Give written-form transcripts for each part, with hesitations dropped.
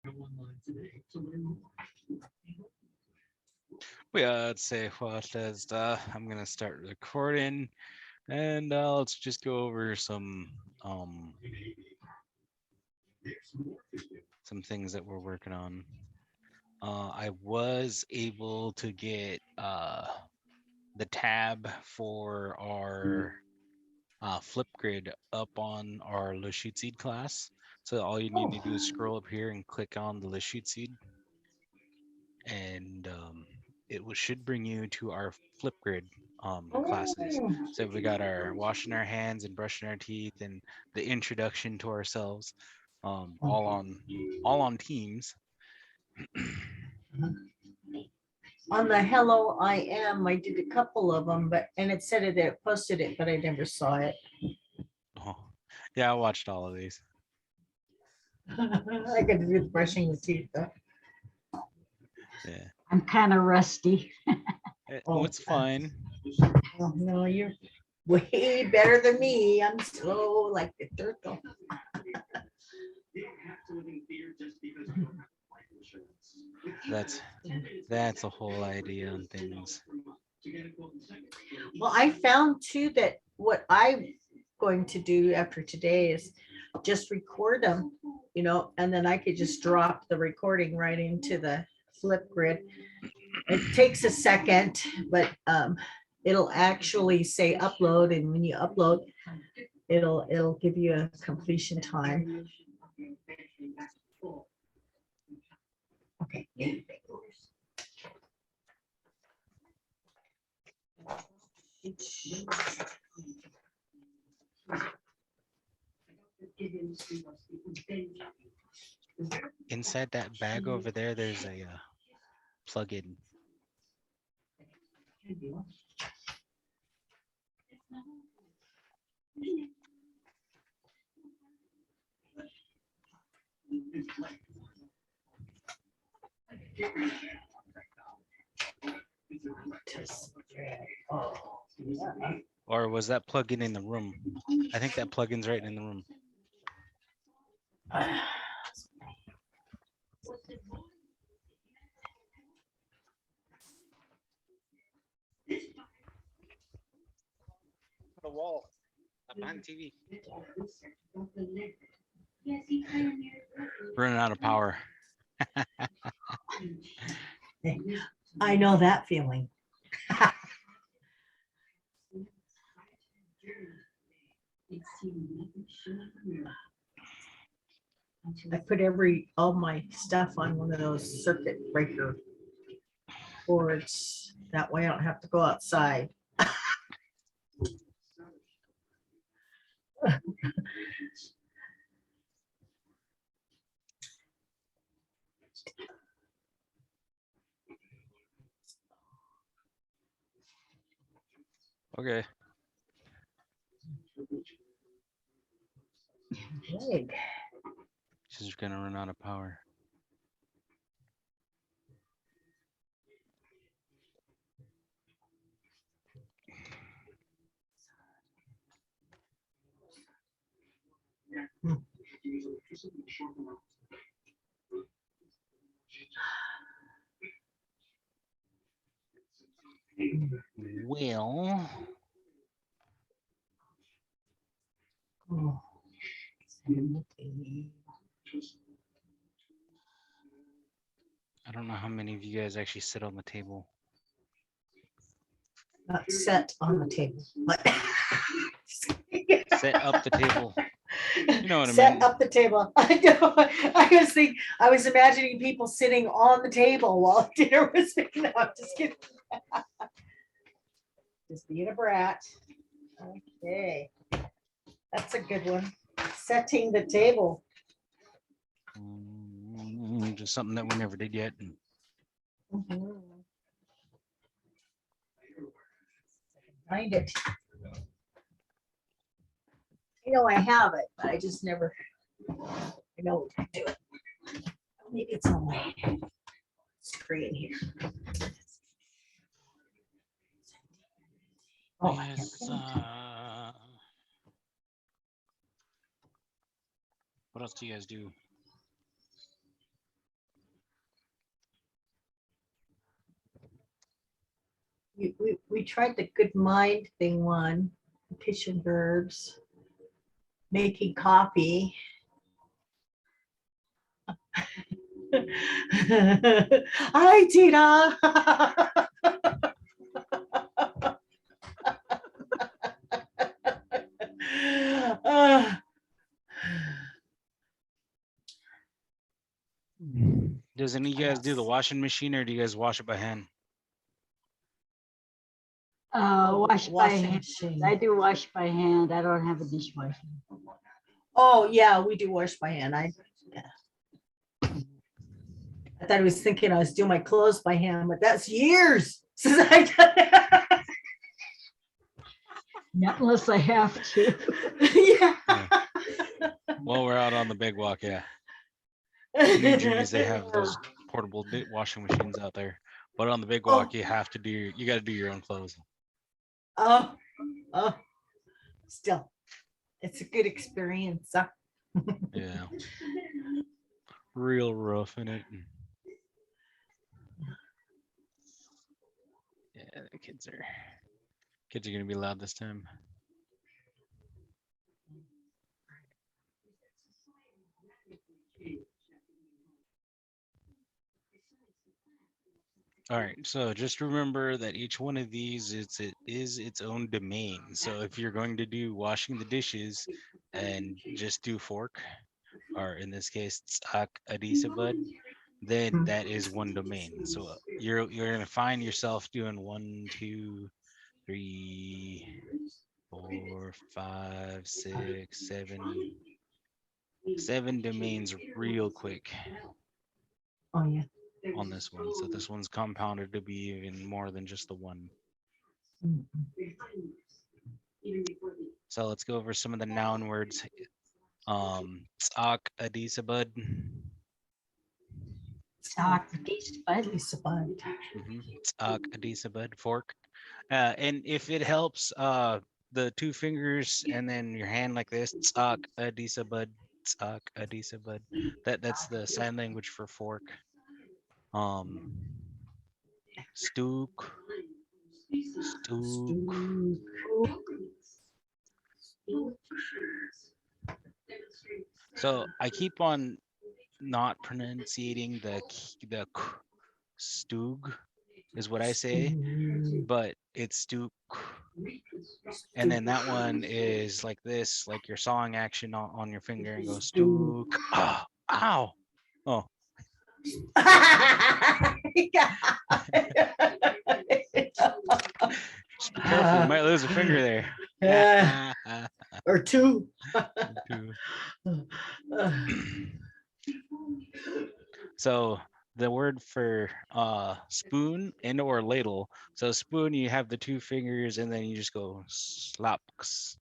Yeah, let's say what is I'm gonna start recording, and let's just go over um some things that we're working on. I was able to get the tab for our Flipgrid up on our lushootseed class. So all you need Oh, to do is scroll up here and click on the lushootseed, and should bring you to our Flipgrid classes. oh, So we got our washing our hands and brushing our teeth and the introduction to ourselves, all okay. on Teams. On the Hello I Am, I did a couple of them, but and it said it posted it, but I never saw it. Oh, yeah, I watched all of these. I got to do the brushing the teeth though. Yeah, I'm kind of rusty. Oh, it's fine. oh, no, you're way better than me. I'm slow like the turtle. That's that's a whole idea on things. Well, I found too that what I'm going to do after today is just record them, and then I could just drop the recording right into the Flipgrid. It takes a second, but it'll actually say upload, and when you upload, it'll give you a completion time. Okay. Inside that bag over there, there's a plug-in. Oh, Or was that plug-in in the room? I think that plug-in's right in the room. The wall, behind the TV. Running out of power. I know that feeling. I put all my stuff on one of those circuit breaker boards. That way I don't have to go outside. Okay. Good. She's gonna run out of power. Well, Oh. I don't know how many of you guys actually sit on the table. Not set on the table, but Set up the table. You know what I set mean. up the table. I know. I was imagining people sitting on the table while dinner was being. No, I'm just kidding. Just being a brat. Okay, that's a good one. Setting the table. Just something that we never did yet. Mhm. Find it. I have it, but I just never. I know what to do it. Maybe it's on my screen here. Oh, Yes, what else do you guys do? we tried the good mind thing one, kitchen verbs, making coffee. Hi, Tina. uh, Does any of you guys do the yes. washing machine or do you guys wash it by hand? Wash by Washing hand. machine. I do wash by hand. I don't have a dishwasher. Oh yeah, we do wash by hand. I thought I was thinking I was doing my clothes by hand, but that's years since I done it. Not unless I have to. Yeah. Well, we're out on the big walk, yeah. New Jersey, they have those portable washing machines out there. But on the big walk, Oh, you have to do you got to do your own clothes. oh, oh, still, it's a good experience. Yeah, real rough in it. Yeah, the kids are gonna be loud this time. All right, so just remember that each one of these it is its own domain. So if you're going to do washing the dishes and just do fork, or in this case tsak adisabad, then that is one domain. So you're gonna find yourself doing 1, 2, 3, 4, 5, 6, 7, 7 domains real quick Oh yeah. on this one. So this one's compounded to be even more than just the one. So let's go over some of the noun words. Tsak adisabad. Talk these bud. Tsak adisabad, fork. And if it helps, the two fingers and then your hand like this, tsak adisabad, tsak adisabad. That's the sign language for fork. Um, Stook, stook. So I keep on not pronunciating the k. Stoog is what I say, but it's stook. And then that one is like this, like your sawing action on your finger and goes stook. Ah, ow. Oh, just be careful. You might lose a finger there. Or two. Two. So the word for spoon and or ladle. So spoon, you have the two fingers and then you just go slapks,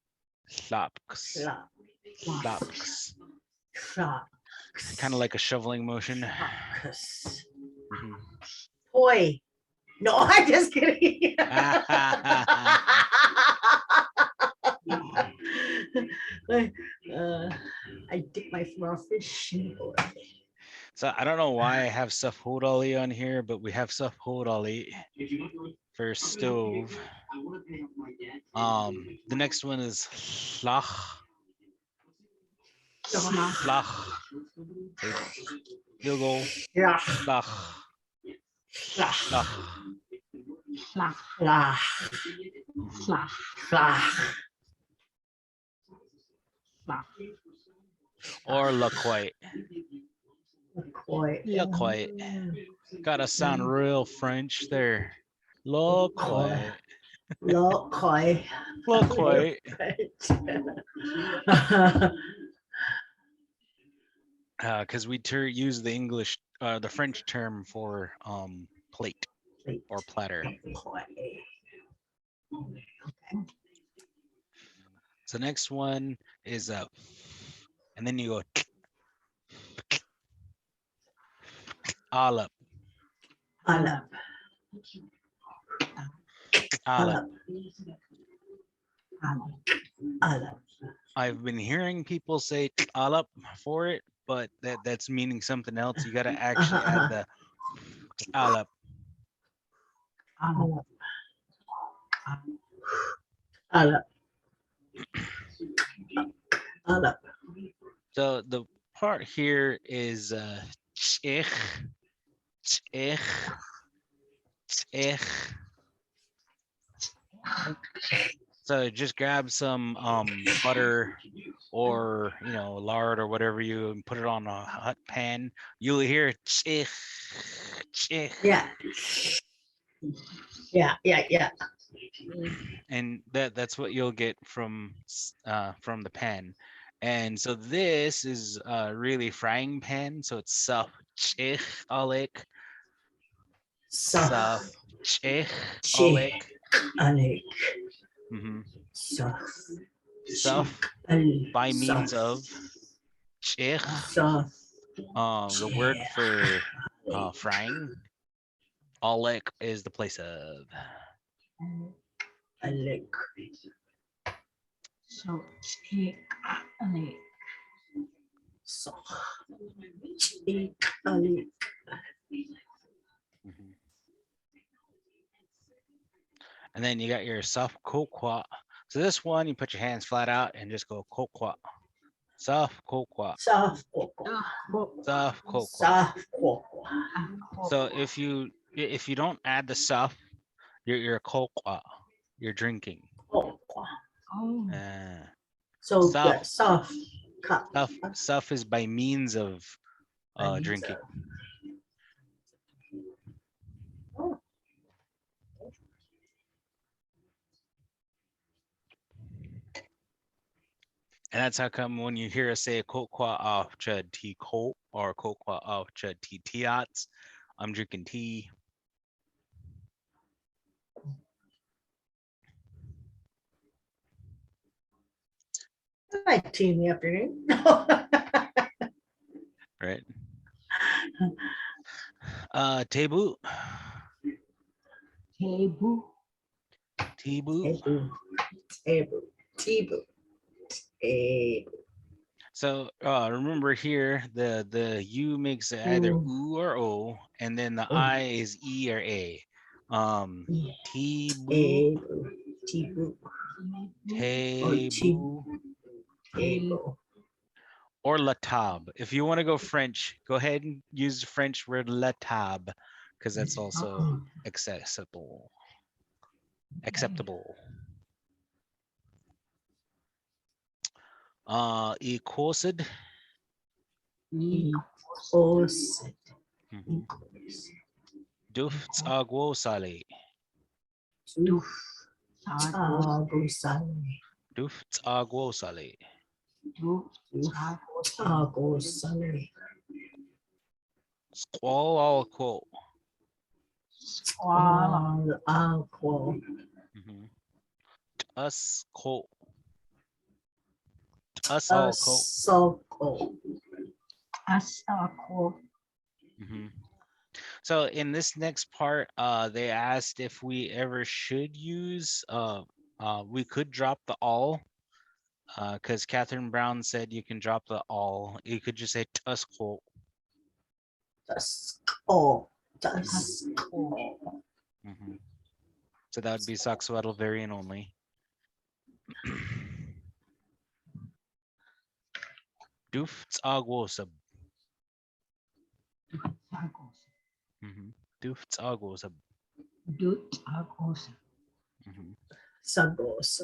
slapks, Slop, slapks. slop, Kind of like a shoveling motion. slopkus. Mhm. Boy. No, I'm just kidding. uh, I dip my fish in oil. So I don't know why I have safhodali on here, but we have safhodali for stove. The next one is slach. Slach. Say field goal. Yeah. Slach. Slach. Slach, Flah, Mhm. slach, flah, slach. Or laquite. McCoy. Laquite. Gotta sound real French there. Laquite. Locoy. Laquite. Because we use the English, the French term for plate or platter. So next one is and then you go olive, Alap. olive. Alap. I've been hearing people say olive for it, but that's meaning something else. You got to actually add the olive. Alap. Alap. Alap. So the part here is ich, ich, ich. So just grab some butter or lard or whatever you and put it on a hot pan. You'll hear ich, ich. Yeah. Yeah, yeah, yeah. And that's what you'll get from the pan. And so this is really frying pan, so it's saf ich alek, Saf. saf ich Chi. alek. Alek. Mm-hmm. Saf. Saf by means of ich, Saf. the word for frying. Alek is the place of. Alek. So stick alek. Saf. Chi. Alek. Mhm. And then you got your soft kokwa. So this one, you put your hands flat out and just go kokwa. Soft kokwa. Saf. Soft kokwa. Saf. So if you don't add the soft, you're kokwa. You're drinking. Oh, So Soft, soft cup. soft is by means of drinking. And that's how come when you hear us say kokwa off chud tea ko or kokwa off chud tea tiats, I'm drinking tea. I like tea in the afternoon. Right. Tebu. Tebu. Tebu. Tebu. Tebu. Tebu. So remember here, the U makes it either U or O, and then the I is E or A. Tebu, Tebu. Tebu, Tebu. or latab. If you want to go French, go ahead and use the French word latab, because that's also accessible. Acceptable. Equosid. Osid. Dufts agwo sale. Agosale. Dufts agwo sale. Agosale. Squall alquo. Alcohol. Us ko. Us all ko. Asoko. Asako. So in this next part, they asked if we ever should use we could drop the all, because Catherine Brown said you can drop the all. You could just say tusko. Tasko. Tasko. So that would be Saxuadal variant only. Dufts agwosab. Dufts agwosab. Dut agos. Sagos.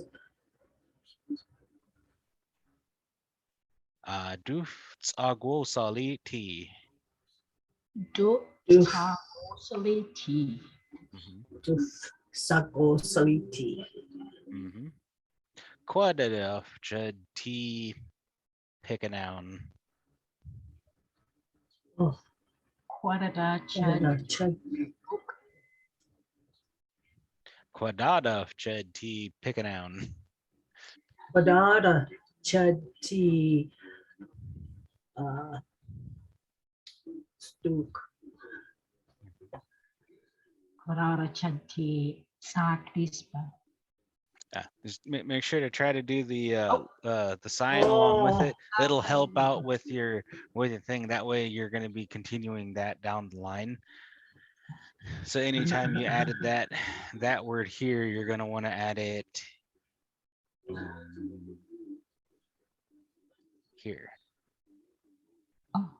Dufts agwosali tea. Dut agosali tea. Sagosaliti. Quadadaf jud tea pick a noun. Oh. Quadada chad. Quadadaf jud tea pick a noun. Badada chati. Stuk. Quadada chad tea. Sak dispa. Just make sure to try to do the sign along with it. It'll help out with your thing. That way you're going to be continuing that down the line. So anytime you added that word here, you're gonna want to add it um, here. Oh,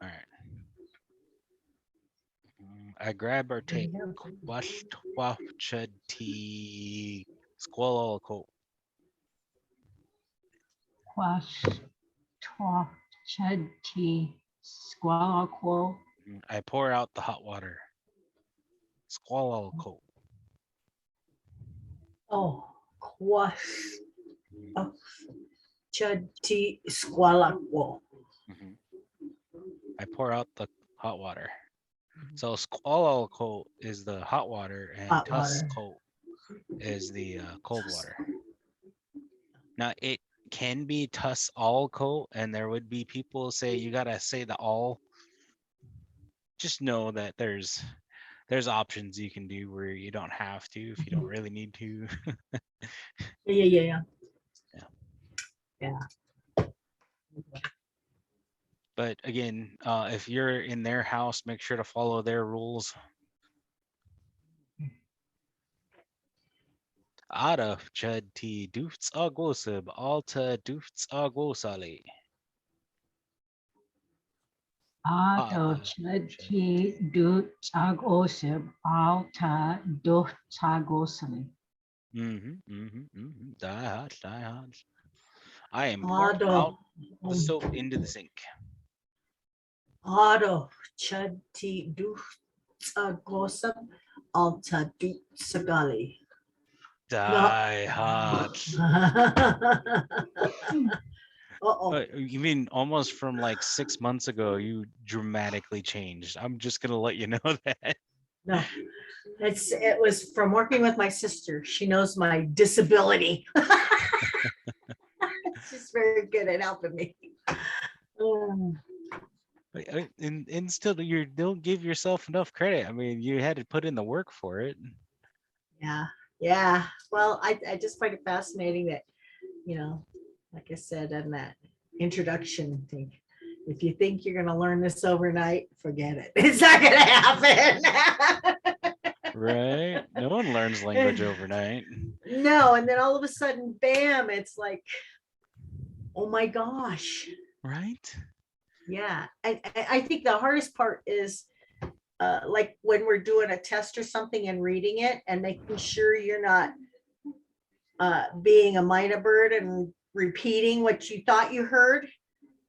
All right. I grab or take wash twaf chud tea squall coat. Quash, Twelve, Chud Tea, Squawk, I pour out the hot water. Squall coat. Oh, quash. Oh, chudti squalakwo. I pour out the hot water. So squall coat is the hot water, and Hot tuss water. coat is the cold water. Now it can be tuss all coat, and there would be people say you gotta say the all. Just know that there's options you can do where you don't have to if you don't really need to. Yeah. Yeah. Yeah. But again, if you're in their house, make sure to follow their rules. Ara chud ti dufts agosib alta dufts agosali. Ado Chud Tea, Dut Tagosib, Alta, Dut Tagosili. Die hard. I am pouring out Ado. the soap into the sink. Ado. Chudti du gosam. Alta du sagali. Die hard. Uh-oh. You mean almost from like 6 months ago, you dramatically changed. I'm just gonna let you know that. No. It was from working with my sister. She knows my disability. She's very good at helping me. And still, you don't give yourself enough credit. I mean, you had to put in the work for it. Yeah. Well, I just find it fascinating that, like I said in that introduction thing, if you think you're going to learn this overnight, forget it. It's not going to happen. Right? No one learns language overnight. No. And then all of a sudden, bam, it's like, oh my gosh. Right? Yeah. I think the hardest part is like when we're doing a test or something and reading it and making sure you're not being a mina bird and repeating what you thought you heard,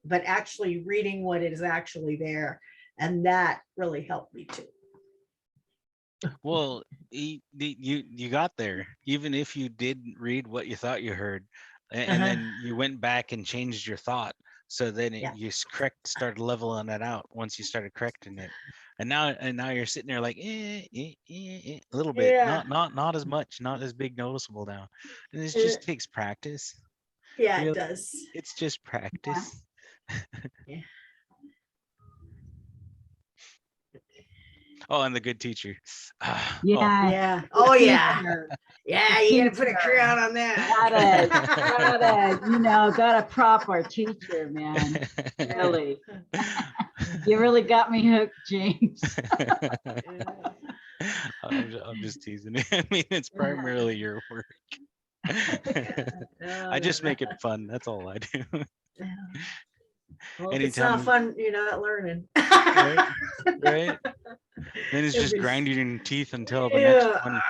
but actually reading what is actually there. And that really helped me too. Well, you got there, even if you didn't read what you thought you heard, and then you went back and changed your thought. So then you started leveling it out once you started correcting it, and now you're sitting there like a little bit, Yeah. not as much, not as big noticeable now, and it Uh, just takes practice. Yeah, Really, it does. it's just practice. Yeah. Oh, and the good teacher. Oh, Yeah. Yeah. Oh yeah. Teacher. Yeah, you gotta put a crown on that. Got a proper teacher, man. Really. You really got me hooked, James. I'm just teasing. I mean, it's primarily your work. I just make it fun. That's all I do. Well, if it's not fun, you're not learning. Right? Right? Then it's just grinding your teeth until the next one.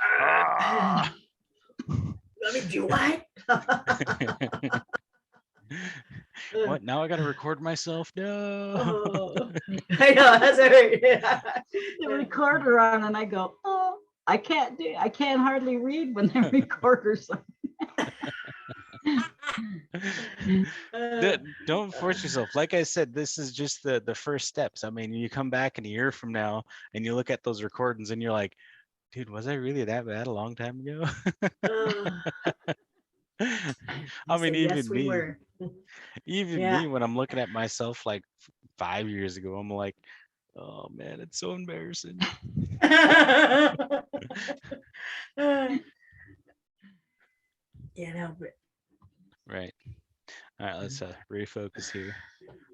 Let me do what? What? Now I got to record myself? No. I know. That's right. The recorder on, and I go, oh, I can't hardly read when the recorder's on. Don't force yourself. Like I said, this is just the first steps. I mean, you come back in a year from now and you look at those recordings and you're like, dude, was I really that bad a long time ago? I mean, yes, we were. Even me, when I'm looking at myself like 5 years ago, I'm like, oh man, it's so embarrassing. Yeah, no, but Right. All right, let's refocus here.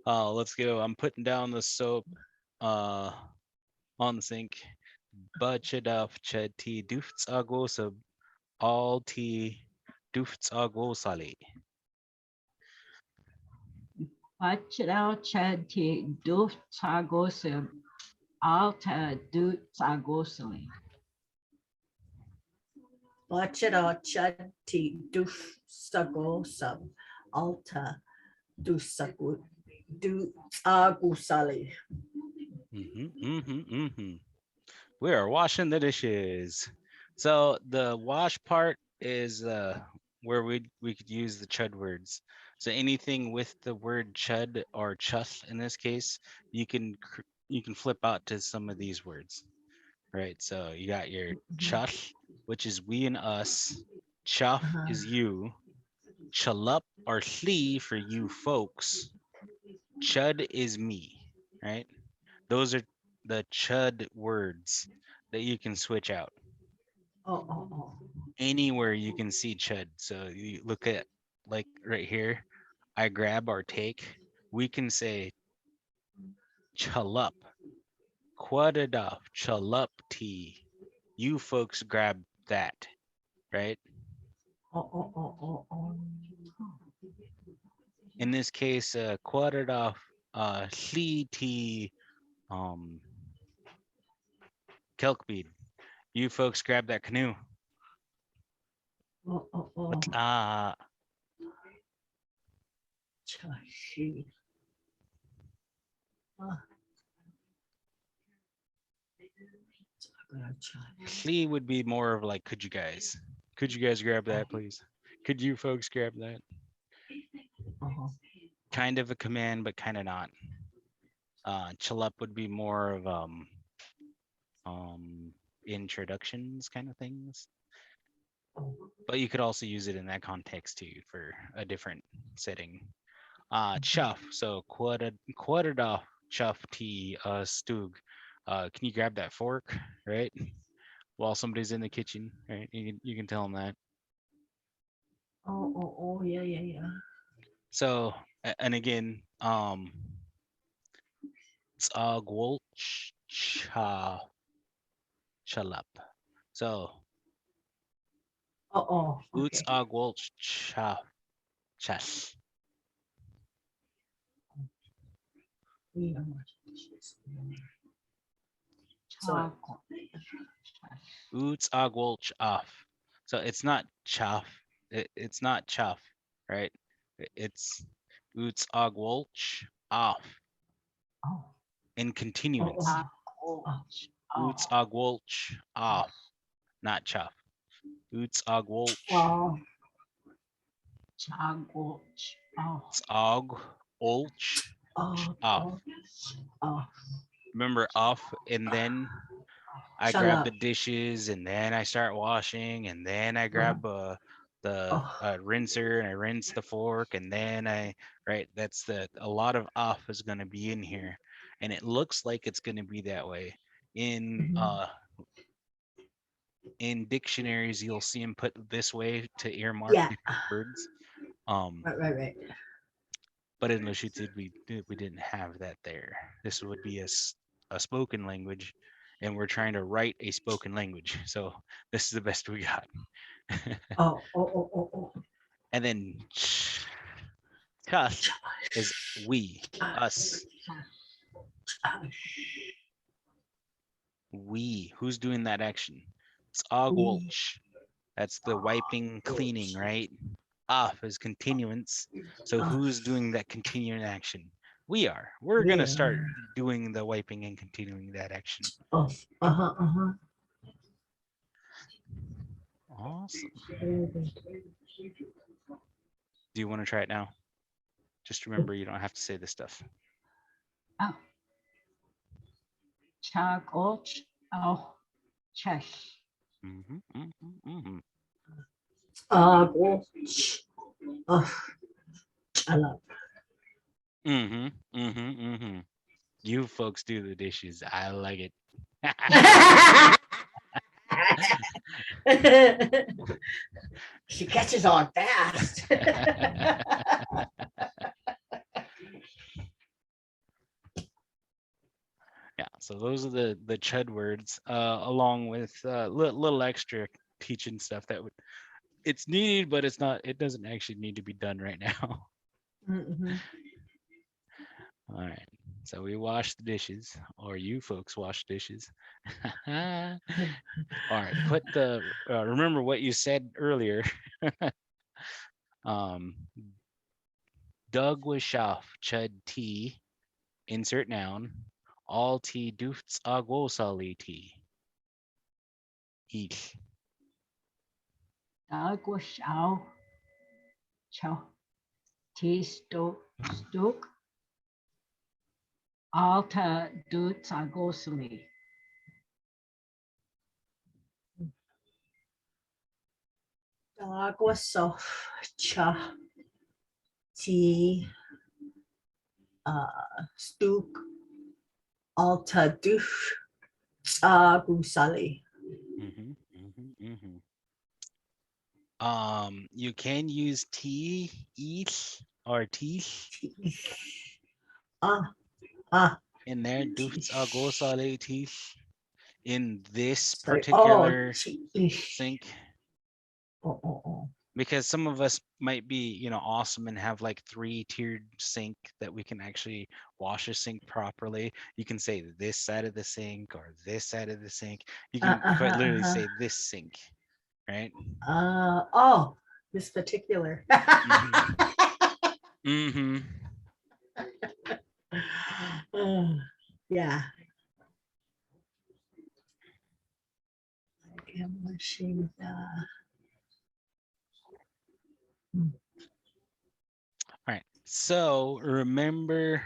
Let's go. I'm putting down the soap uh on the sink. Bachadaf chati dufts agosab all tea dufts agosali. Pachral chanti duf tagosim alta du tagosili. Bachara chati duf sago sub alta du sagu du agusali. We are washing the dishes. So the wash part is where we could use the chud words. So anything with the word chud or chuth in this case, you can flip out to some of these words, right? So you got your chuth, which is we and us. Chuff Uh-huh. is you. Chalup or slee for you folks. Chud is me, right? Those are the chud words that you can switch out. Oh, oh, oh. Anywhere you can see chud. So you look at like right here, I grab or take. We can say chalup, quadadaf, chalup tea. You folks grab that, right? Oh, oh, oh, oh, oh. In this case, quadadaf, sli tea, um, kelkbead. You folks grab that canoe. Oh, oh, What? oh. Chashi. Ah, sagara chai. Sli would be more of like, could you guys grab that, please? Could you folks grab that? Uh-huh. Kind of a command, but kind of not. Chalup would be more of um introductions kind of things. Oh, But you could also use it in that context too for a different setting. Chuff. So quartered off chuff tea stug. Can you grab that fork, right? While somebody's in the kitchen, right? You can tell them that. oh, oh, oh, yeah, yeah, yeah. So and again, tsagwolch chalup. So Oh, oh, Uts okay. agwolch chas. We are watching this. So, Chago. Uts agwolch off. So it's not chaff. It's not chaff, right? It's uts agwolch off Oh, in oh, continuance. oh, tago. Uts Oh, agwolch off, not chaff. Uts agwolch. oh, chago. Oh, It's agwolch oh, off. oh, oh. Remember off, and then I Shut grab the up. dishes, and then I start washing, and then I grab the Oh, rinser and I rinse the fork, and then right. That's a lot of off is going to be in here, and it looks like it's going to be that way in mhm. in dictionaries. You'll see them put this way to earmark Yeah. different words. Um, Right, right, right. but in lushootseed we didn't have that there. This would be a spoken language, and we're trying to write a spoken language. So this is the best we got. Oh, oh, oh, oh, oh. And then chas is we, us, we. Who's doing that action? It's We. agwolch. That's the wiping, cleaning, right? Off is continuance. So Oh, who's doing that continuing action? We are. We're we gonna start are. doing the wiping and continuing that action. Oh, uh-huh, uh-huh. Awesome. Do you want to try it now? Just remember, you don't have to say this stuff. oh. Chago. Oh, chesh. Mm-hmm, mm-hmm, mm-hmm. Oh, oh, I love. Mm-hmm, mm-hmm, mm-hmm. You folks do the dishes. I like it. She catches on fast. So those are the chud words, along with little extra teaching stuff that would it's needed, but it's not. It doesn't actually need to be done right now. Mhm. All right. So we wash the dishes, or you folks wash dishes. All right. Put the remember what you said earlier. um, Doug was shaf chud tea. Insert noun. All tea dufts agwosali tea. Eat. Dagwa shao chow tea stuk alta du tsagosli. Agua sof cha tea stuk alta dush gusali. Mm-hmm, mm-hmm, mm-hmm. You can use tea, eat, or teeth Ah ah in there. Dufts agosali teeth in this sorry. Oh particular tea. sink, Oh oh oh. because some of us might be, awesome and have like three-tiered sink that we can actually wash a sink properly. You can say this side of the sink or this side of the sink. You can quite literally Uh-huh. say this sink, right? Oh, this particular. Mm-hmm. Mm-hmm. Uh, yeah. I am wishing hmm. All right. So remember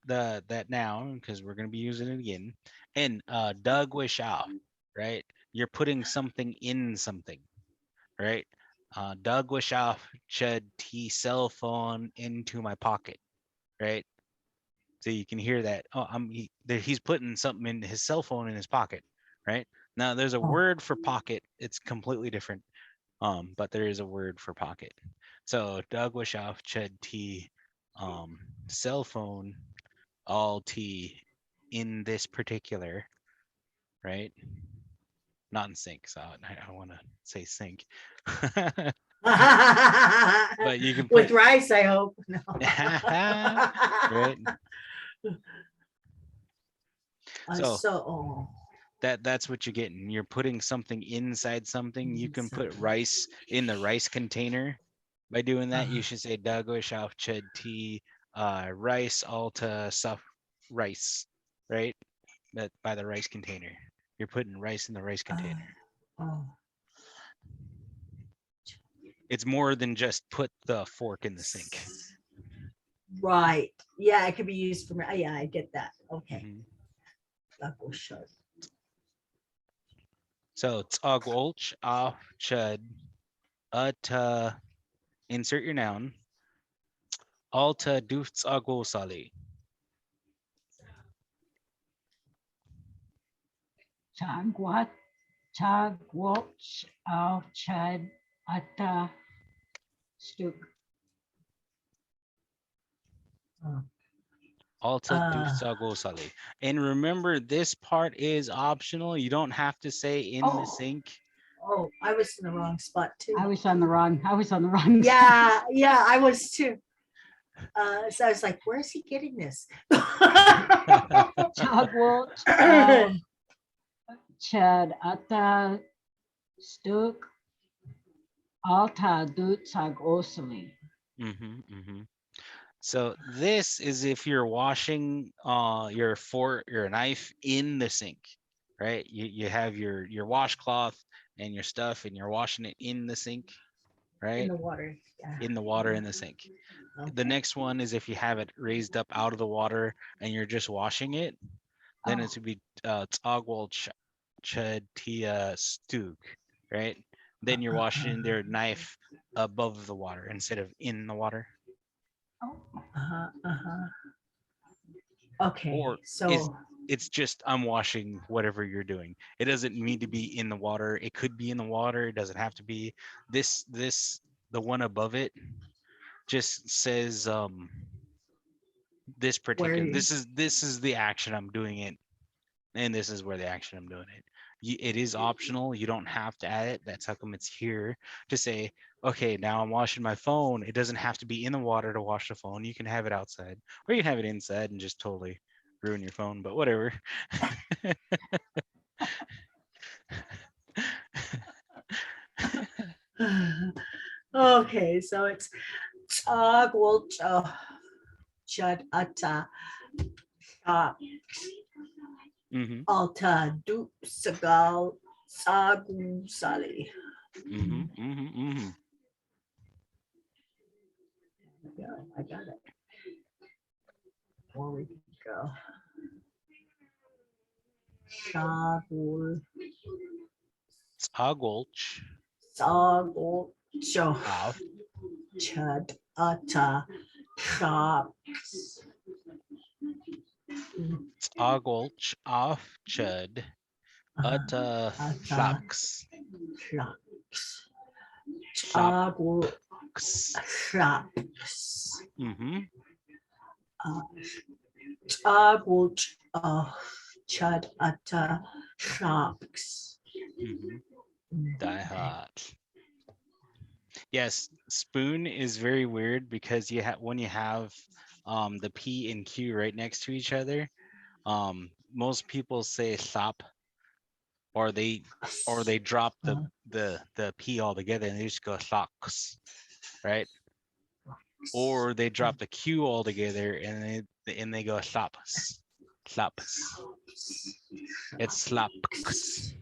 that noun because we're gonna be using it again. And Doug wish off, right? You're putting something in something, right? Doug wish off shed T cell phone into my pocket, right? So you can hear that. Oh, he's putting something in his cell phone in his pocket, right? Now there's a Oh. word for pocket. It's completely different. But there is a word for pocket. So Doug Wishoff, Ched T, um, cell phone, all T in this particular, right? Not in sync. So I want to say sync. But you can With put rice, I hope. No. right. So So, oh, that's what you're getting. You're putting something inside something. You can put something. rice in the rice container. By doing that, you Uh, should say Dago Shaf Ched Tea rice alta suff rice, right? That by the rice container. You're putting rice in the rice uh, container. oh. It's more than just put the fork in the sink. Right. Yeah, it could be used for. Yeah, I get that. Okay. Mhm. That will show. So tsagwolch af chud ata insert your noun alta duf tsagwosali. Chagwat chagwatch al chad ata stuk. Oh. Alta Uh, Dusagosali. And remember, this part is optional. You don't have to say in the oh, sink. oh, I was in the wrong spot too. I was on the wrong Yeah, yeah, I was too. So I was like, where is he getting this? Chagwatch al chad ata stuk alta dut sagosali. Mm-hmm. So this is if you're washing your fork, your knife in the sink, right? You have your washcloth and your stuff, and you're washing it in the sink, In right? the water. Yeah. In the water in the sink. The Okay. next one is if you have it raised up out of the water and you're just washing it, then Oh, it would be Tsagwal Chatia Stuk, right? Then you're washing their knife above the water instead of in the water. oh, Uh-huh. Okay. Or is So, it's just I'm washing whatever you're doing. It doesn't need to be in the water. It could be in the water. It doesn't have to be. This the one above it just says this where particular you? this is the action I'm doing it and this is where the action I'm doing it. It is optional. You don't have to add it. That's how come it's here to say, okay, now I'm washing my phone. It doesn't have to be in the water to wash the phone. You can have it outside, or you can have it inside and just totally ruin your phone. But whatever. Okay, so it's chad ata Mm-hmm. alta du sagal sagu sali. Mm-hmm. Mm-hmm. Mm-hmm. Yeah, I got it. Before we go. Sagul Agolch sagul cho of chad ata shop. Agolch of Chud Utta Ata Flux shop. Flux. Sagul shops. Mm-hmm. Sagul chad ata shops. Mm-hmm. Die hard. Yes, spoon is very weird because you have when you have the P and Q right next to each other, most people say slop, or they drop the P altogether and they just go socks, right? Or they drop the Q altogether and they go slops. Slops. It's slops.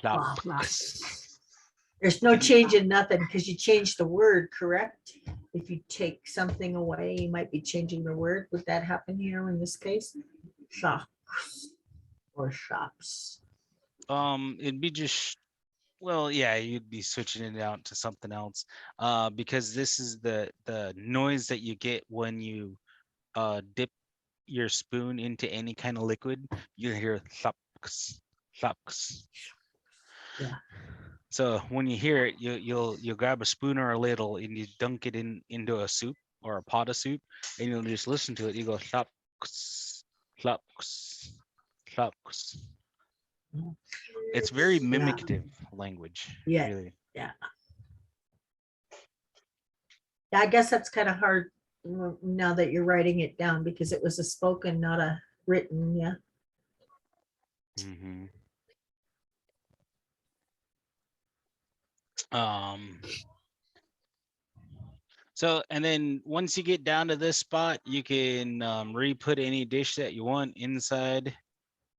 Slops. There's no change in nothing because you changed the word, correct? If you take something away, you might be changing the word. Would that happen here in this case? Shops or shops. It'd be just well, yeah, you'd be switching it out to something else. Because this is the noise that you get when you dip your spoon into any kind of liquid. You hear thups, thups. Yeah. So when you hear it, you'll grab a spoon or a ladle and you dunk it into a soup or a pot of soup, and you'll just listen to it. You go thups, thups, thups. It's very Yeah. mimicative language, Yeah. really. Yeah. I guess that's kind of hard now that you're writing it down because it was a spoken, not a written. Yeah. Mm-hmm. Um, so, and then once you get down to this spot, you can re-put any dish that you want inside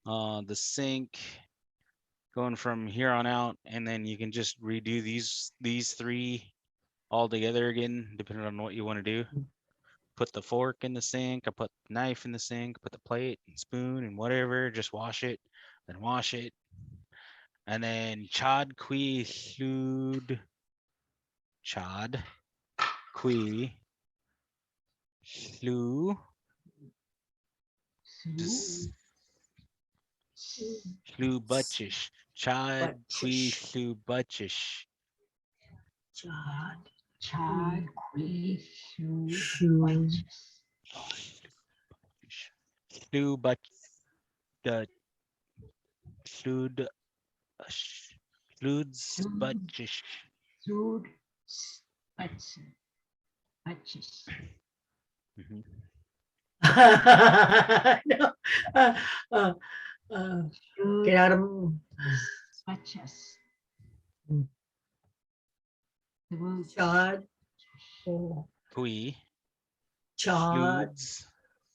the sink, going from here on out, and then you can just redo these three all together again, depending on what you want to do. Put the fork in the sink, I put the knife in the sink, put the plate and spoon and whatever, just wash it, then wash it. And then chad kui slud chad kui slu just slu butchish chad kui Butchish. slu butchish Chad. Chad, Quee, Shoe, Shoe. Bunches. slu but the slud sluds butchish. Sued, Bunches. Bunches. Mhm. No. Uh, uh, get out of Bunches. Mm. Chad. Oh, Kui Chad. sluds.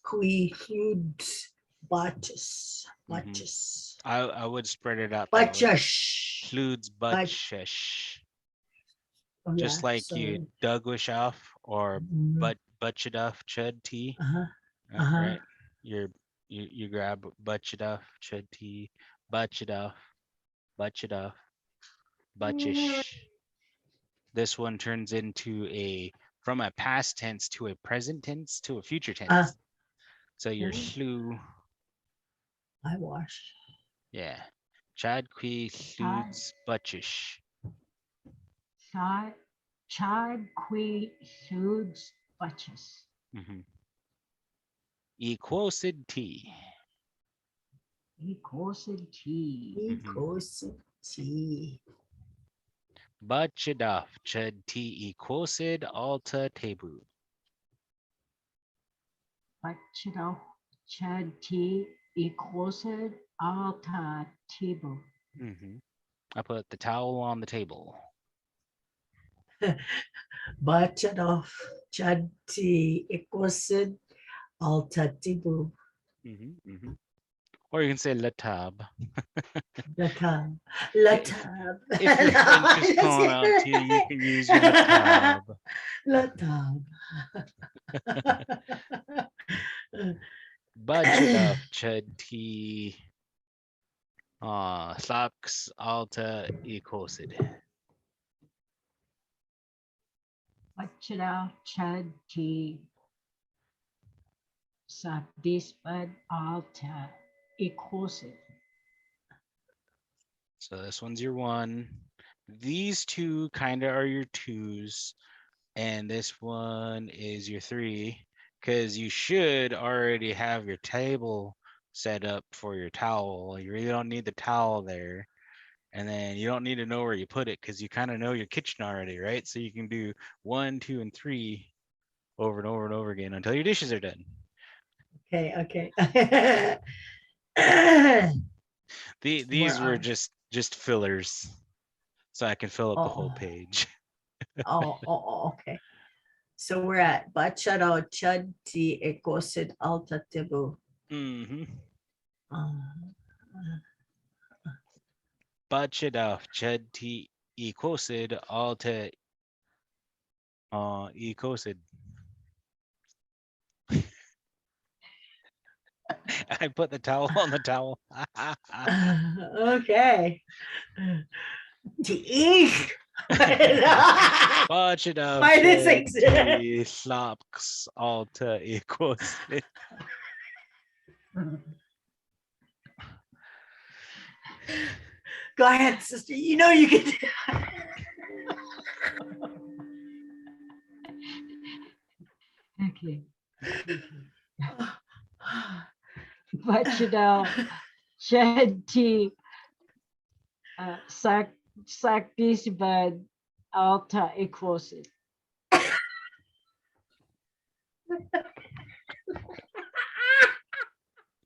Kui hudes. Butches. Mhm. Butches. I would spread it out that way. Butchish. Sluds But- butchish. Oh, Just yeah, like so- you Douglas off or Mhm. butch it off chud tea, Uh-huh. Uh-huh. right? You grab butch it off chud tea, butch it off, butch it off, butchish. This one turns into a from a past tense to a present tense to a future tense. So your Mhm. slu, I wash. yeah, chad qui sluds butchish. Chad, Chad, Quee, Sueds, Bunches. Mm-hmm. Equosid tea. Ikosid tea. Ecosity. Bachidaf chud ti equosid alta tebu. Bachidal chad tea. Ikosid alta tibu. I put the towel on the table. Bachadov Chadti Ecosid Altatibu Or you can say latab. Latab. If Latab. if your French is calling out to you, you can use your latab. Latab. Bachidaf chud ti slax alta equosid. Bachidal chad tea. Sabdispad alta. Ikosid. So this one's your 1. These 2 kind of are your 2s. And this one is your 3. Because you should already have your table set up for your towel. You really don't need the towel there. And then you don't need to know where you put it because you kind of know your kitchen already, right? So you can do 1, 2, and 3 over and over and over again until your dishes are done. Okay. These Where were are- just fillers, so I can fill up the whole Oh, page. okay. So we're at Bachado Chadti Ecosid Altatibu. Mm-hmm. Um, Bachidaf chud ti equosid alta equosid. I put the towel on the towel. okay. To eat. Bachidaf Why this chud exist? ti slax alta equosid. Go ahead, sister. You know you can. Okay. Bachidal chad tea. Sakdispad alta. Ikosid.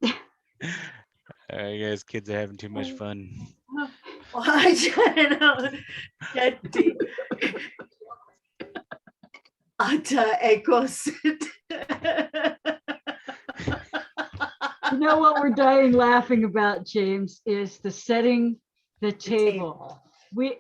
All right, guys, kids are having too much fun. Ata Ecosid. You know what we're dying laughing about, James, is the setting the table. We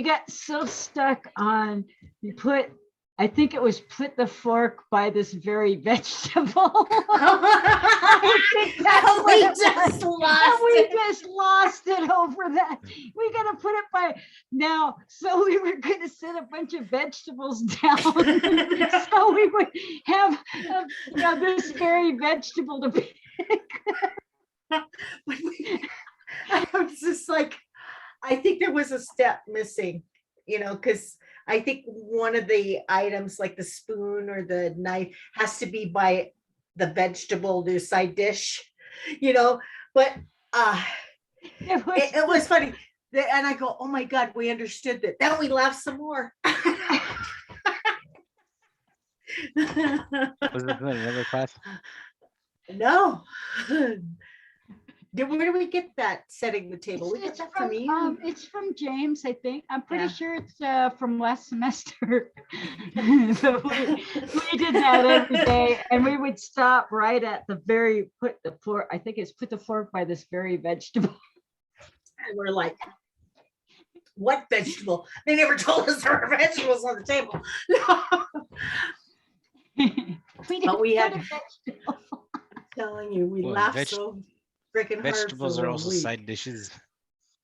got so stuck on you put, I think it was put the fork by this very vegetable. I think that's we what it just was. lost And we it. just lost it over that. We gotta put it by now. So we were gonna set a bunch of vegetables down. So we would have this very vegetable to pick. I was just like, I think there was a step missing, because I think one of the items, like the spoon or the knife, has to be by the vegetable, the side dish, but it was funny. And I go, oh my God, we understood that. Then we laughed some more. Was this another class? No. Where do we get that setting the table? We get that from you. It's from James, I think. I'm pretty Yeah. sure it's from last semester. So we did that every day, and we would stop right at the very put the fork by this very vegetable. And we're like, what vegetable? They never told us there were vegetables on the table. But we had- vegetable. I'm telling you, we Well, laughed so freaking hard. Vegetables for are a also week. side dishes.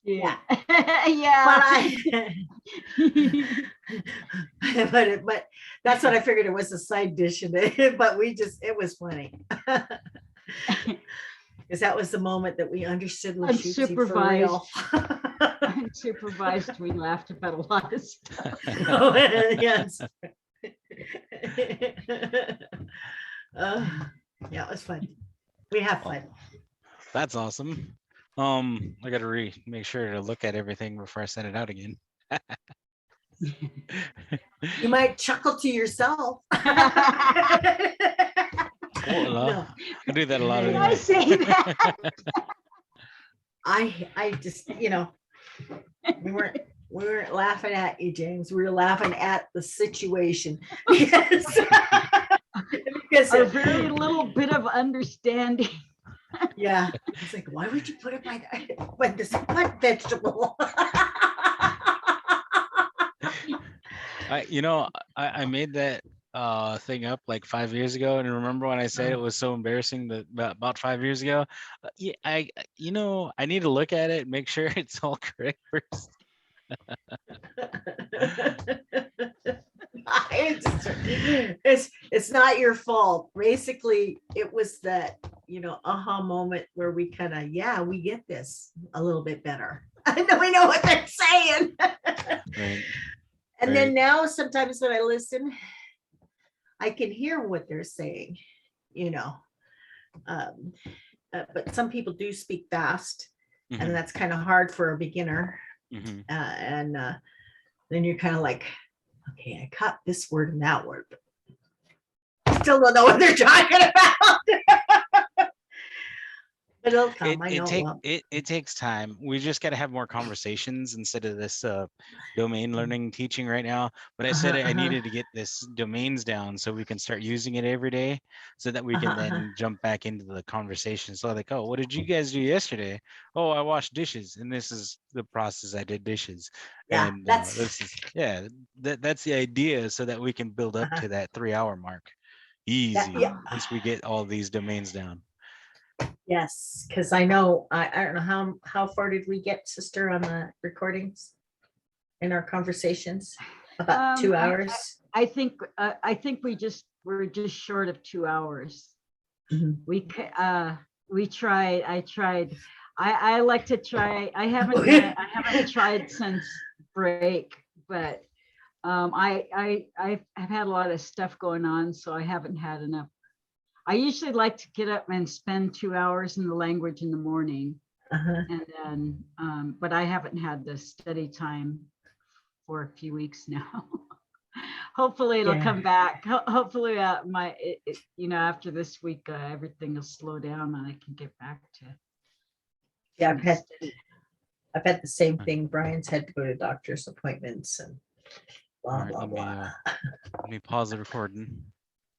Yeah. But Yeah. but that's what I figured it was, a side dish in it. But it was funny. Because that was the moment that we understood lushootseed for real. Unsupervised, we laughed about a lot of stuff. Oh, yes. Yeah, it was fun. We have fun. That's awesome. I gotta make sure to look at everything before I send it out again. You might chuckle to yourself. Well, No, I do that a lot Did I anyway. say that? I just, we weren't laughing at you, James. We were laughing at the situation. Because, A very little bit of understanding. yeah, it's like, why would you put it by this what vegetable? I made that thing up like 5 years ago, and remember when I said it was so embarrassing that about 5 years ago. Yeah, I need to look at it, make sure it's all correct first. It's not your fault. Basically, it was that aha moment where we kind of, yeah, we get this a little bit better. I know we know what they're saying. Right. And Right. then now sometimes when I listen, I can hear what they're saying, but some people do speak fast, Mhm. and that's kind of hard for a beginner. Mhm. And then you're kind of like, okay, I caught this word and that word, but I still don't know what they're talking about. But it'll come. I know it will. It takes time. We just got to have more conversations instead of this domain learning teaching right now. But I said I needed to get this domains down so we can start using it every day, so that we can then jump back into the conversation. So like, oh, what did you guys do yesterday? Oh, I washed dishes, and this is the process I did dishes. Yeah, And that's this is that's the idea, so that we can build up to that 3 hour mark easy yeah. once we get all these domains down. Yes, because I know I don't know how far did we get, sister, on the recordings in our conversations? About 2 hours. I think we're just short of 2 hours. Mhm. We tried. I like to try. I haven't tried since break, but I've had a lot of stuff going on, so I haven't had enough. I usually like to get up and spend 2 hours in the language in the morning, and then but I haven't had the study time for a few weeks now. Hopefully it'll come back. Hopefully after this week everything will slow down and I can get back to. Yeah, I've had the same thing. Brian's had to go to doctor's appointments and blah, All right, blah, blah. let me pause the recording.